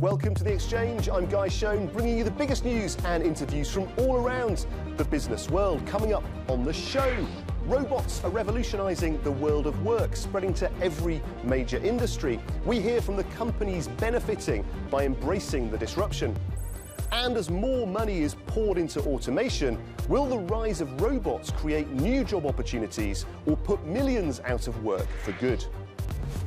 Welcome to The Exchange. I'm Guy Schoen, bringing you the biggest news and interviews from all around the business world. Coming up on the show, robots are revolutionising the world of work, spreading to every major industry. We hear from the companies benefiting by embracing the disruption. And as more money is poured into automation, will the rise of robots create new job opportunities or put millions out of work for good?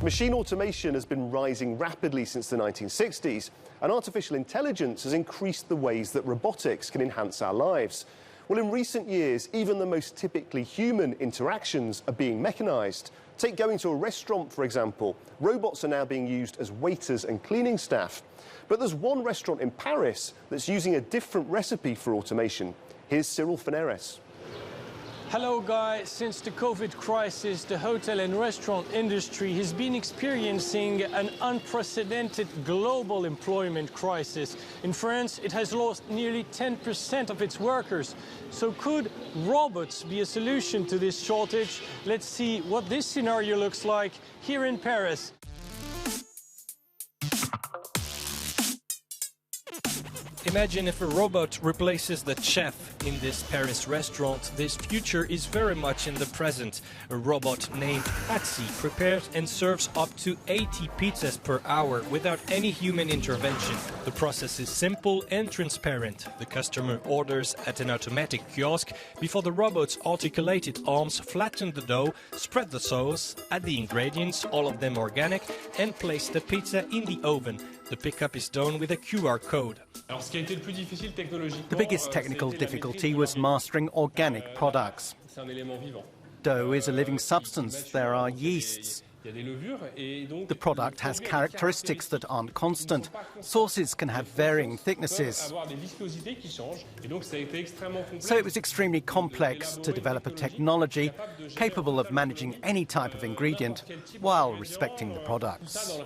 Machine automation has been rising rapidly since the 1960s, and artificial intelligence has increased the ways that robotics can enhance our lives. Well, in recent years, even the most typically human interactions are being mechanised. Take going to a restaurant, for example. Robots are now being used as waiters and cleaning staff. But there's one restaurant in Paris that's using a different recipe for automation. Here's Cyril Feneres. Hello, Guy. Since the COVID crisis, the hotel and restaurant industry has been experiencing an unprecedented global employment crisis. In France, it has lost nearly 10% of its workers. So could robots be a solution to this shortage? Let's see what this scenario looks like here in Paris. Imagine if a robot replaces the chef in this Paris restaurant. This future is very much in the present. A robot named Patsy prepares and serves up to 80 pizzas per hour without any human intervention. The process is simple and transparent. The customer orders at an automatic kiosk before the robot's articulated arms flatten the dough, spread the sauce, add the ingredients, all of them organic, and place the pizza in the oven. The pickup is done with a QR code. The biggest technical difficulty was mastering organic products. Dough is a living substance. There are yeasts. The product has characteristics that aren't constant. Sauces can have varying thicknesses. So it was extremely complex to develop a technology capable of managing any type of ingredient while respecting the products.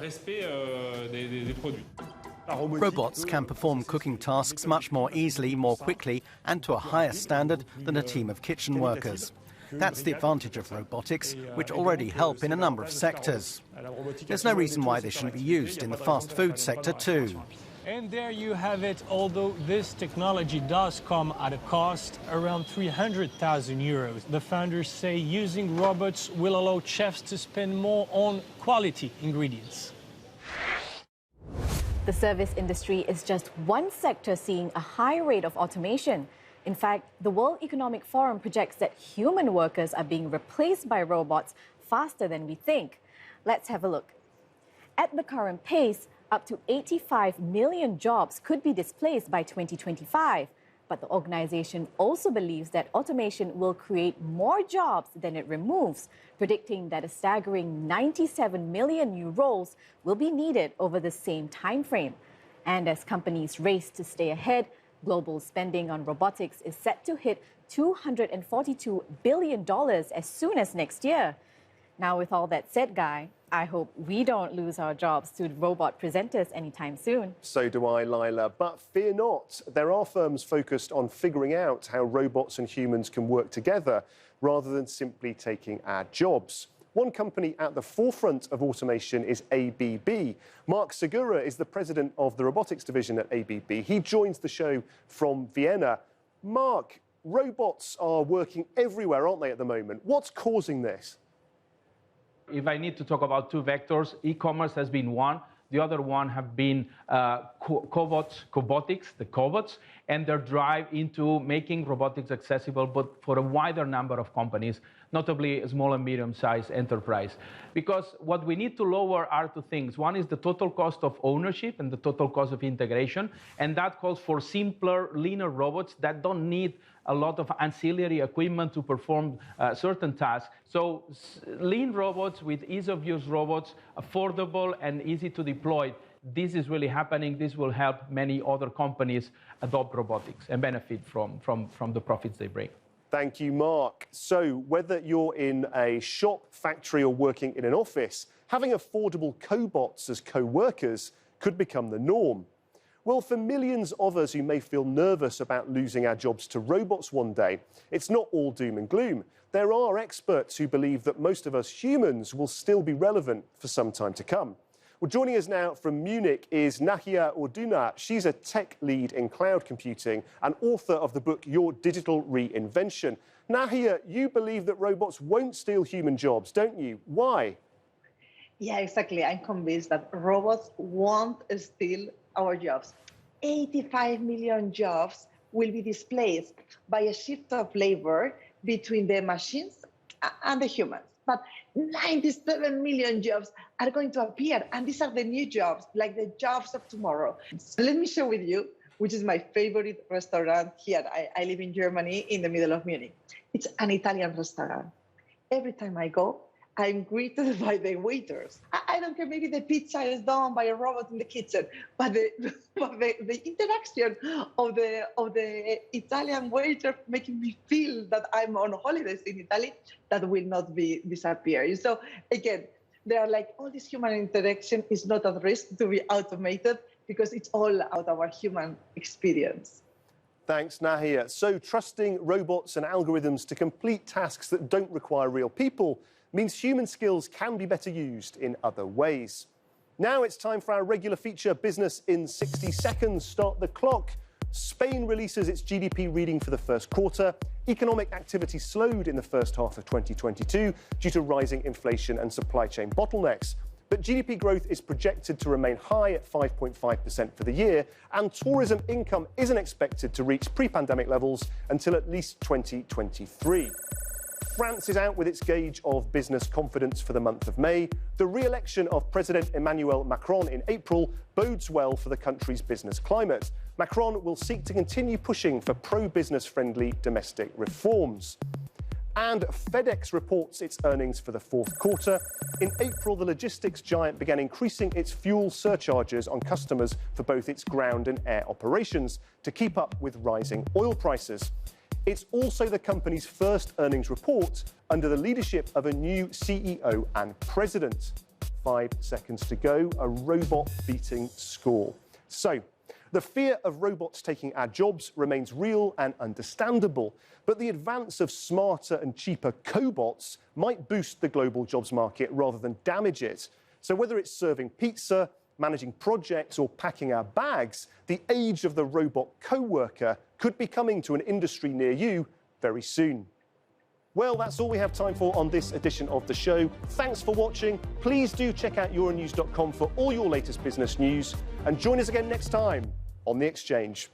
Robots can perform cooking tasks much more easily, more quickly, and to a higher standard than a team of kitchen workers. That's the advantage of robotics, which already help in a number of sectors. There's no reason why they shouldn't be used in the fast food sector too. And there you have it. Although this technology does come at a cost, around 300,000 euros, the founders say using robots will allow chefs to spend more on quality ingredients. The service industry is just one sector seeing a high rate of automation. In fact, the World Economic Forum projects that human workers are being replaced by robots faster than we think. Let's have a look. At the current pace, up to 85 million jobs could be displaced by 2025. But the organization also believes that automation will create more jobs than it removes, predicting that a staggering 97 million new roles will be needed over the same time frame. And as companies race to stay ahead, global spending on robotics is set to hit $242 billion as soon as next year. Now, with all that said, Guy, I hope we don't lose our jobs to robot presenters anytime soon. So do I, Lila. But fear not. There are firms focused on figuring out how robots and humans can work together rather than simply taking our jobs. One company at the forefront of automation is ABB. Mark Segura is the president of the robotics division at ABB. He joins the show from Vienna. Mark, robots are working everywhere, aren't they, at the moment? What's causing this? If I need to talk about two vectors, e-commerce has been one. The other one have been cobotics, the cobots, and their drive into making robotics accessible, but for a wider number of companies, notably small and medium-sized enterprise. Because what we need to lower are two things. One is the total cost of ownership and the total cost of integration, and that calls for simpler, leaner robots that don't need a lot of ancillary equipment to perform certain tasks. So lean robots with ease of use robots, affordable and easy to deploy. This is really happening. This will help many other companies adopt robotics and benefit from the profits they bring. Thank you, Mark. So whether you're in a shop, factory or working in an office, having affordable cobots as co-workers could become the norm. Well, for millions of us who may feel nervous about losing our jobs to robots one day, it's not all doom and gloom. There are experts who believe that most of us humans will still be relevant for some time to come. Well, joining us now from Munich is Nahia Orduna. She's a tech lead in cloud computing and author of the book Your Digital Reinvention. Nahia, you believe that robots won't steal human jobs, don't you? Why? Yeah, exactly. I'm convinced that robots won't steal our jobs. 85 million jobs will be displaced by a shift of labor between the machines and the humans. But 97 million jobs are going to appear, and these are the new jobs, like the jobs of tomorrow. So let me share with you, which is my favorite restaurant here. I live in Germany, in the middle of Munich. It's an Italian restaurant. Every time I go, I'm greeted by the waiters. I don't care, maybe the pizza is done by a robot in the kitchen, but the interaction of the Italian waiter making me feel that I'm on holidays in Italy, that will not be disappearing. So again, they are like, all this human interaction is not at risk to be automated because it's all about our human experience. Thanks, Nahia. So trusting robots and algorithms to complete tasks that don't require real people means human skills can be better used in other ways. Now it's time for our regular feature, Business in 60 Seconds. Start the clock. Spain releases its GDP reading for the first quarter. Economic activity slowed in the first half of 2022 due to rising inflation and supply chain bottlenecks. But GDP growth is projected to remain high at 5.5% for the year, and tourism income isn't expected to reach pre-pandemic levels until at least 2023. France is out with its gauge of business confidence for the month of May. The re-election of President Emmanuel Macron in April bodes well for the country's business climate. Macron will seek to continue pushing for pro-business friendly domestic reforms. And FedEx reports its earnings for the fourth quarter. In April, the logistics giant began increasing its fuel surcharges on customers for both its ground and air operations to keep up with rising oil prices. It's also the company's first earnings report under the leadership of a new CEO and president. 5 seconds to go, a robot-beating score. So, the fear of robots taking our jobs remains real and understandable, but the advance of smarter and cheaper cobots might boost the global jobs market rather than damage it. So whether it's serving pizza, managing projects or packing our bags, the age of the robot co-worker could be coming to an industry near you very soon. Well, that's all we have time for on this edition of the show. Thanks for watching. Please do check out euronews.com for all your latest business news, and join us again next time on The Exchange.